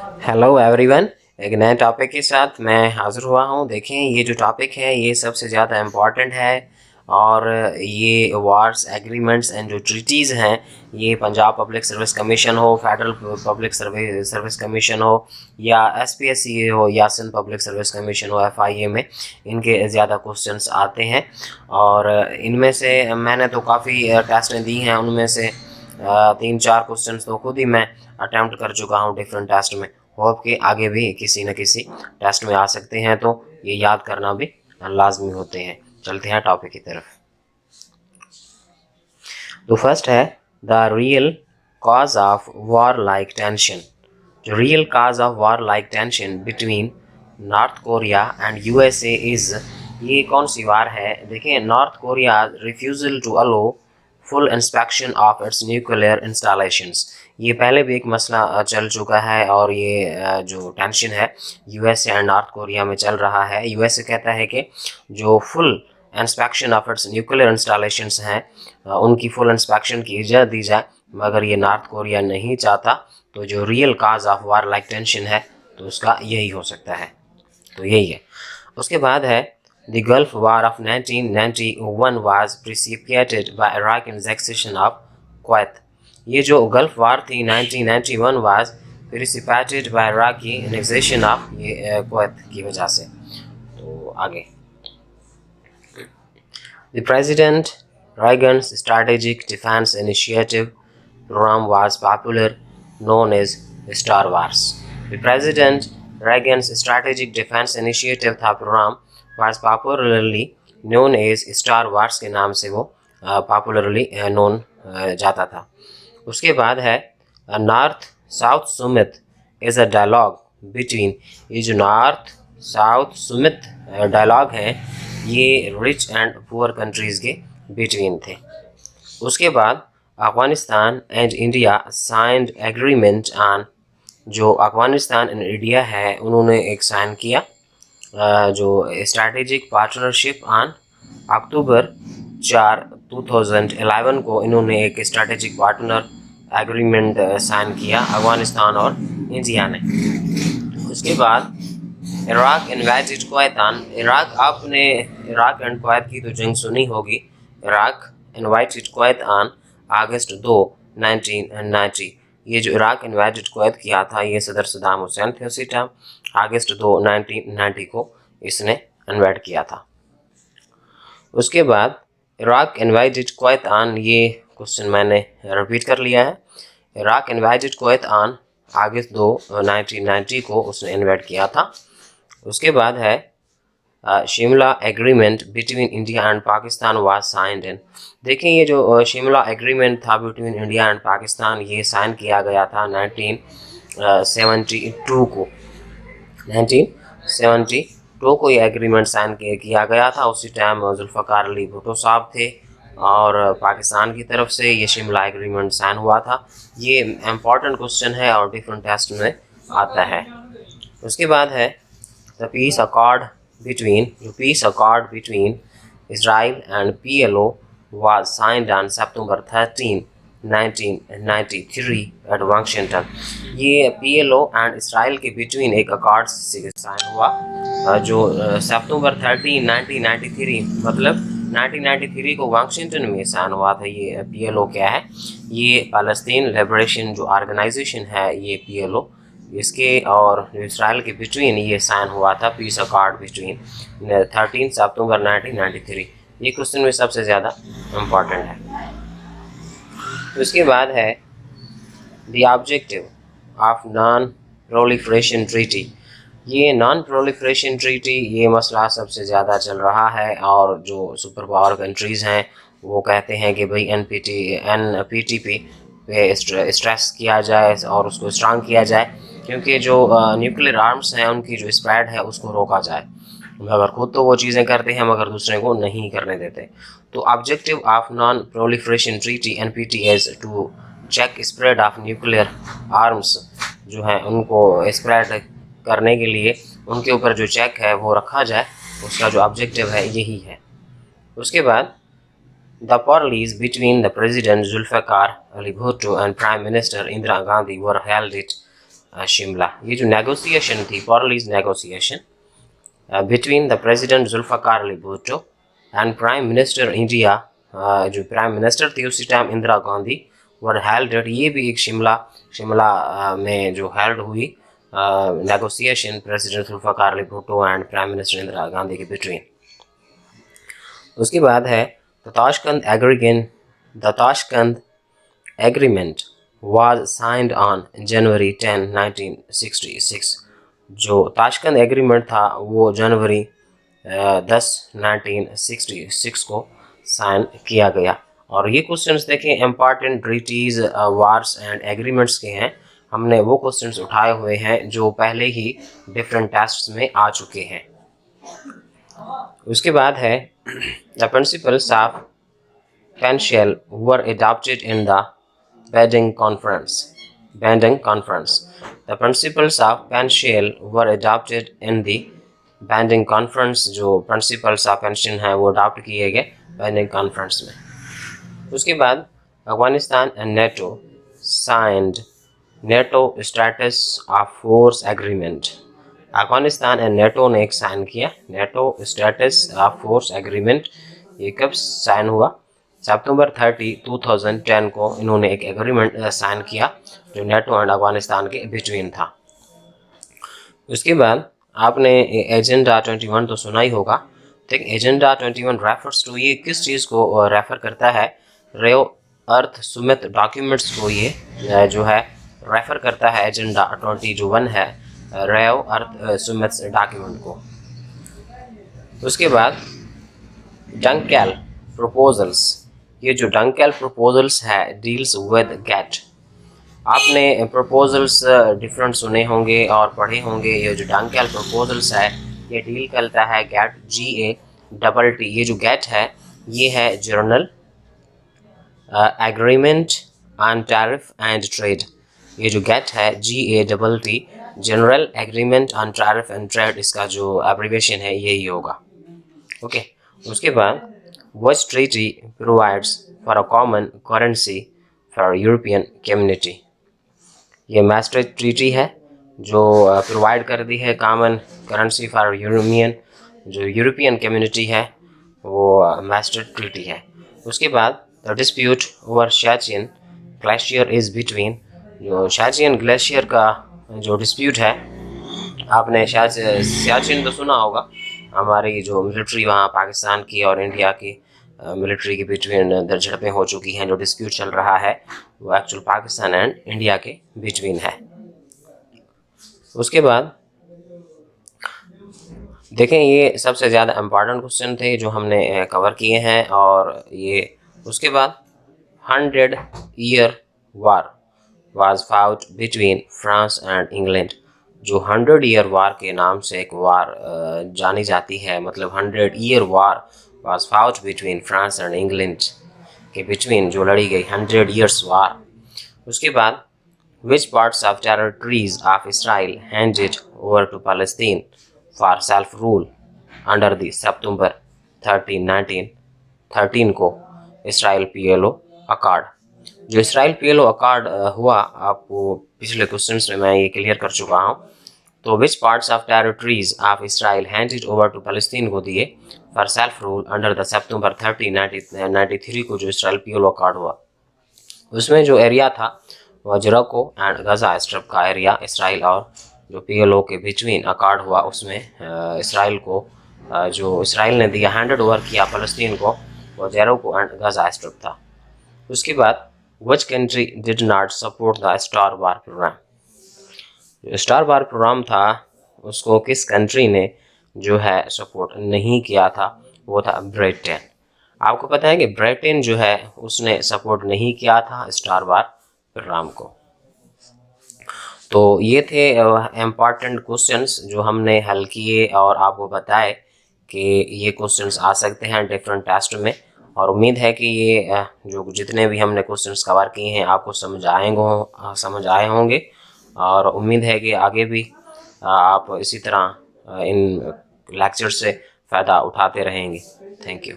Hello everyone. एक नए topic के साथ मैं हाज़िर हुआ हूँ। देखें, ये जो टॉपिक है ये सबसे ज़्यादा इम्पॉर्टेंट है और ये वार्स एग्रीमेंट्स एंड जो ट्रीटीज़ हैं, ये पंजाब पब्लिक सर्विस कमीशन हो, फेडरल पब्लिक सर्विस कमीशन हो, या एसपीएससी हो, या सिंध पब्लिक सर्विस कमीशन हो, एफआईए में इनके ज़्यादा क्वेश्चंस आते हैं। और इनमें से मैंने तो काफ़ी टेस्टें दी हैं, उनमें से 3-4 क्वेश्चंस तो खुद ही मैं अटैम्प्ट कर चुका हूँ डिफरेंट टेस्ट में। होप कि आगे भी किसी न किसी टेस्ट में आ सकते हैं, तो ये याद करना भी लाजमी होते हैं। चलते हैं टॉपिक की तरफ। तो फर्स्ट है the real cause of war like tension. जो real cause of war like tension between North Korea and USA is, ये कौन सी वार है? देखिए, North Korea refusal to allow full inspection of its nuclear installations. ये पहले भी एक मसला चल चुका है और ये जो टेंशन है यूएसए एंड नॉर्थ कोरिया में चल रहा है। यूएसए कहता है कि जो full inspection of its nuclear installations हैं उनकी फुल इंस्पेक्शन की इजाज़त दी जाए, मगर ये नॉर्थ कोरिया नहीं चाहता। तो जो real cause of war like tension है तो उसका यही हो सकता है, तो यही है। उसके बाद है the Gulf war of 1991 was precipitated by Iraq annexation of Kuwait. ये जो गल्फ वार थी 1991 was precipitated by Iraqi annexation of Kuwait की वजह से। तो आगे The President Reagan's Strategic Defense Initiative program was popular, known as Star Wars. The President Reagan's Strategic Defense Initiative था programme, was popularly known as Star Wars के नाम से वो popularly known जाता था। उसके बाद है north south summit is a dialogue between. ये जो नॉर्थ साउथ समिट डायलॉग है ये रिच एंड पुअर कंट्रीज़ के बिटवीन थे। उसके बाद Afghanistan and India signed agreement on. जो अफ़गानिस्तान एंड इंडिया है उन्होंने एक साइन किया जो स्ट्रैटेजिक पार्टनरशिप ऑन अक्टूबर 4, 2011 को इन्होंने एक स्ट्रैटेजिक पार्टनर एग्रीमेंट साइन किया अफ़गानिस्तान और इंडिया ने। उसके बाद इराक इन्वेडेड कुवैत। इराक, आपने इराक एंड कुवैत की तो जंग सुनी होगी। Iraq invited Kuwait on August 2, 1990। ये जो इराक इन्वेडेड कुवैत किया था ये सदर सद्दाम हुसैन थे उसी टाइम। अगस्त 2, 1990 को इसने इन्वाइट किया था। उसके बाद इराक इन्वाइटेड कुवैत ऑन, ये क्वेश्चन मैंने रिपीट कर लिया है। Iraq invited Kuwait on August 2, 1990 को उसने इन्वाइट किया था। उसके बाद है Shimla agreement between India and Pakistan was signed in. देखिए, ये जो शिमला एग्रीमेंट था बिटवीन इंडिया एंड पाकिस्तान ये साइन किया गया था 1972 को। 1972 को ये एग्रीमेंट साइन किया गया था। उसी टाइम जुल्फ़िकार अली भुट्टो साहब थे और पाकिस्तान की तरफ से ये शिमला एग्रीमेंट साइन हुआ था। ये इम्पॉर्टेंट क्वेश्चन है और डिफरेंट टेस्ट में आता है। उसके बाद है The peace accord between Israel and PLO was signed on September 13, 1993 at Washington। ये PLO एंड इसराइल के बिटवीन एक अकॉर्ड साइन हुआ जो सितंबर 13, 1993 मतलब 1993 को वाशिंगटन में साइन हुआ था। ये PLO क्या है? ये पैलेस्टीन लिबरेशन जो ऑर्गेनाइजेशन है ये PLO, इसके और इसराइल के बिटवीन ये साइन हुआ था पीस अकॉर्ड बिटवीन 13 सितंबर 1993। ये क्वेश्चन में सबसे ज़्यादा इम्पॉर्टेंट है। उसके बाद है the objective of non proliferation treaty. ये नॉन प्रोलिफरेशन ट्रीटी ये मसला सबसे ज़्यादा चल रहा है और जो सुपर पावर कंट्रीज़ हैं वो कहते हैं कि भाई NPTP पे स्ट्रेस किया जाए और उसको स्ट्रांग किया जाए, क्योंकि जो न्यूक्लियर आर्म्स हैं उनकी जो स्प्रेड है उसको रोका जाए। मगर खुद तो वो चीज़ें करते हैं मगर दूसरे को नहीं करने देते। तो objective of non proliferation treaty NPT is to check spread of nuclear arms. जो हैं उनको स्प्रेड करने के लिए उनके ऊपर जो चेक है वो रखा जाए, उसका जो ऑब्जेक्टिव है यही है। उसके बाद the parleys between the President Zulfikar Ali Bhutto and Prime Minister Indira Gandhi were held at Shimla. ये जो नेगोशिएशन थी, पॉलिस negotiation between the President Zulfikar Ali Bhutto and Prime Minister India, जो प्राइम मिनिस्टर थी उसी time Indira Gandhi, were held. ये भी एक शिमला में जो हेल्ड हुई negotiation president Zulfikar Ali Bhutto and prime minister Indira Gandhi के बिटवीन। उसके बाद है the Tashkent agreement was signed on January 10, 1966। जो ताशकंद एग्रीमेंट था वो जनवरी 10, 1966 को साइन किया गया। और ये क्वेश्चंस देखें important treaties, wars and agreements के हैं। हमने वो क्वेश्चंस उठाए हुए हैं जो पहले ही डिफरेंट टेस्ट्स में आ चुके हैं। उसके बाद है the principles of Panchsheel were adopted in the Bandung Conference. The principles of pension were adopted in the Bandung Conference। जो principles of pension हैं वो adopt किए गए Bandung Conference में। उसके बाद Afghanistan and NATO signed NATO Status of Force Agreement। Afghanistan and NATO ने एक साइन किया NATO Status of Force Agreement। ये कब साइन हुआ? सितंबर 30, 2010 को इन्होंने एक एग्रीमेंट साइन किया जो नेटो एंड अफगानिस्तान के बिटवीन था। उसके बाद आपने एजेंडा 21 तो सुना ही होगा। ठीक, एजेंडा 21 रेफर्स टू, ये किस चीज़ को रेफर करता है? रेव अर्थ सुमित डॉक्यूमेंट्स को ये जो है रेफर करता है। एजेंडा 21 है रेव अर्थ सुमित डॉक्यूमेंट को। उसके बाद डंकेल प्रपोजल्स, ये जो डंकेल प्रपोजल्स है डील्स विद गेट। आपने प्रपोजल्स डिफरेंट सुने होंगे और पढ़े होंगे। ये जो डंकेल प्रपोजल्स है ये डील करता है गेट, GATT। ये जो गेट है ये है journal agreement on tariff and trade. ये जो गेट है GATT, general agreement on tariff and trade, इसका जो एब्रीविएशन है यही होगा। ओके। उसके बाद which treaty provides for a common currency for European community। ये maastricht ट्रीटी है जो प्रोवाइड कर दी है कॉमन करेंसी फॉर यूरोपियन, जो यूरोपियन कम्युनिटी है वो maastricht ट्रीटी है। उसके बाद the dispute over Siachen glacier is between, जो सियाचिन ग्लेशियर का जो डिस्प्यूट है, आपने सियाचिन तो सुना होगा, हमारी जो मिलिट्री वहाँ पाकिस्तान की और इंडिया की मिलिट्री के बिटवीन झड़पें हो चुकी हैं। जो डिस्प्यूट चल रहा है वो एक्चुअल पाकिस्तान एंड इंडिया के बिटवीन है। उसके बाद देखें ये सबसे ज़्यादा इम्पॉर्टेंट क्वेश्चन थे जो हमने कवर किए हैं। और ये उसके बाद 100 year war was fought between France and England. जो 100 ईयर वार के नाम से एक वार जानी जाती है, मतलब 100 year war was fought between France and England के बिटवीन जो लड़ी गई 100 ईयर्स वार। उसके बाद which parts of territories of Israel handed over to Palestine for self rule under the September 13, 1913 को इसराइल PLO अकॉर्ड। जो इसराइल PLO अकॉर्ड हुआ, आपको पिछले क्वेश्चंस में मैं ये क्लियर कर चुका हूँ। तो which parts of territories of Israel handed over to Palestine को दिए for self rule under the September 30, 1993 को जो इसराइल PLO अकॉर्ड हुआ, उसमें जो एरिया था वह जराको एंड गजा स्ट्रिप का एरिया इसराइल और जो PLO के बिटवीन अकॉर्ड हुआ, उसमें इसराइल को जो इसराइल ने दिया हैंडेड ओवर किया फ़लस्तीन को, वो जेरिको एंड गजा स्ट्रिप था। उसके बाद which country did not support the star war program. जो स्टार वार प्रोग्राम था उसको किस कंट्री ने जो है सपोर्ट नहीं किया था? वो था ब्रिटेन। आपको पता है कि ब्रिटेन जो है उसने सपोर्ट नहीं किया था स्टार वार प्रोग्राम को। तो ये थे इम्पॉर्टेंट क्वेश्चंस जो हमने हल किए और आपको बताए कि ये क्वेश्चंस आ सकते हैं डिफरेंट टेस्ट में। और उम्मीद है कि ये जो जितने भी हमने क्वेश्चंस कवर किए हैं आपको समझ आए होंगे। और उम्मीद है कि आगे भी आप इसी तरह इन लेक्चर से फ़ायदा उठाते रहेंगे। Thank you.